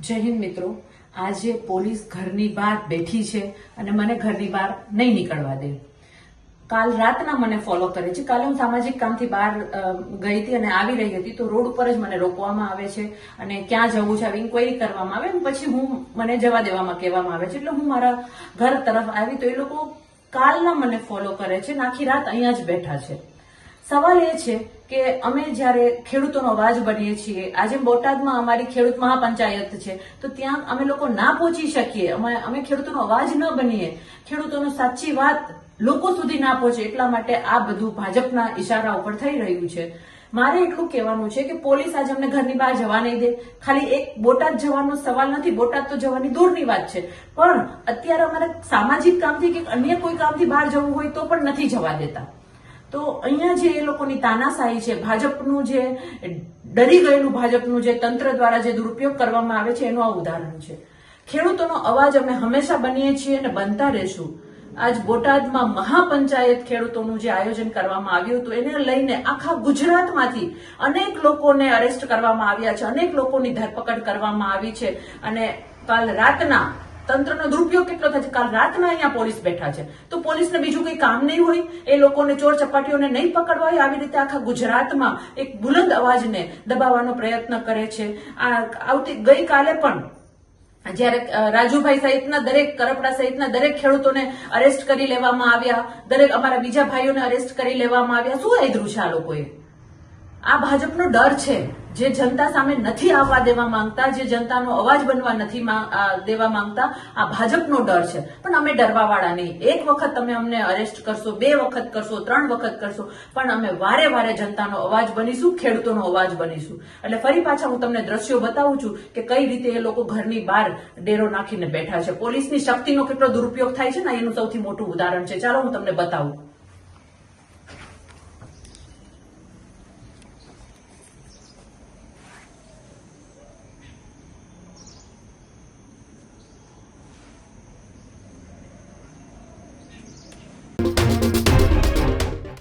જય હિન્દ મિત્રો, આજે પોલીસ ઘરની બહાર બેઠી છે અને મને ઘરની બહાર નહીં નીકળવા દે. કાલ રાતના મને ફોલો કરે છે. કાલે હું સામાજિક કામથી બહાર ગઈ હતી અને આવી રહી હતી તો રોડ ઉપર જ મને રોકવામાં આવે છે અને ક્યાં જવું છે આવી ઇન્ક્વાયરી કરવામાં આવે. પછી મને જવા દેવામાં કહેવામાં આવે છે. એટલે હું મારા ઘર તરફ આવી તો એ લોકો કાલના મને ફોલો કરે છે અને આખી રાત અહીંયા જ બેઠા છે. સવાલ એ છે કે અમે જ્યારે ખેડૂતોનો અવાજ બનીએ છીએ, આજે બોટાદમાં અમારી ખેડૂત મહાપંચાયત છે તો ત્યાં અમે લોકો ના પહોંચી શકીએ, અમે ખેડૂતોનો અવાજ ન બનીએ, ખેડૂતોનો સાચી વાત લોકો સુધી ના પહોંચે, એટલા માટે આ બધું ભાજપના ઈશારા ઉપર થઈ રહ્યું છે. મારે એટલું કહેવાનું છે કે પોલીસ આજે અમને ઘરની બહાર જવા નહીં દે. ખાલી એક બોટાદ જવાનો સવાલ નથી, બોટાદ તો જવાની દૂરની વાત છે, પણ અત્યારે અમારે સામાજિક કામથી કે અન્ય કોઈ કામથી બહાર જવું હોય તો પણ નથી જવા દેતા. તો અહીંયા જે એ લોકોની તાનાશાહી છે, ભાજપનું જે ડરી ગયેલું ભાજપનું જે તંત્ર દ્વારા જે દુરુપયોગ કરવામાં આવે છે એનું આ ઉદાહરણ છે. ખેડૂતોનો અવાજ અમે હંમેશા બનીએ છીએ અને બનતા રહેશું. આજ બોટાદમાં મહાપંચાયત ખેડૂતોનું જે આયોજન કરવામાં આવ્યું હતું એને લઈને આખા ગુજરાતમાંથી અનેક લોકોને અરેસ્ટ કરવામાં આવ્યા છે, અનેક લોકોની ધરપકડ કરવામાં આવી છે અને કાલ રાતના તંત્રનો દુરુપયોગ કેટલો થાય છે. કાલ રાતના અહીંયા પોલીસ બેઠા છે તો પોલીસને બીજું કઈ કામ નહીં હોય? એ લોકોને ચોર ચપાટીઓને નહીં પકડવા હોય? આવી રીતે આખા ગુજરાતમાં એક બુલંદ અવાજને દબાવવાનો પ્રયત્ન કરે છે. ગઈકાલે પણ જયારે રાજુભાઈ સહિતના દરેક કરપડા સહિતના દરેક ખેડૂતોને અરેસ્ટ કરી લેવામાં આવ્યા, દરેક અમારા બીજા ભાઈઓને અરેસ્ટ કરી લેવામાં આવ્યા. શું આદર્યું છે આ લોકોએ? આ ભાજપનો ડર છે, જે જનતા સામે નથી આવવા દેવા માંગતા, જે જનતાનો અવાજ બનવા નથી દેવા માંગતા. આ ભાજપનો ડર છે. પણ અમે ડરવા વાળા નહીં. એક વખત તમે અમને અરેસ્ટ કરશો, 2 વખત કરશો, 3 વખત કરશો, પણ અમે વારે વારે જનતાનો અવાજ બનીશું, ખેડૂતોનો અવાજ બનીશું. એટલે ફરી પાછા હું તમને દ્રશ્યો બતાવું છું કે કઈ રીતે એ લોકો ઘરની બહાર ડેરો નાખીને બેઠા છે. પોલીસની શક્તિનો કેટલો દુરુપયોગ થાય છે ને એનું સૌથી મોટું ઉદાહરણ છે. ચાલો હું તમને બતાવું.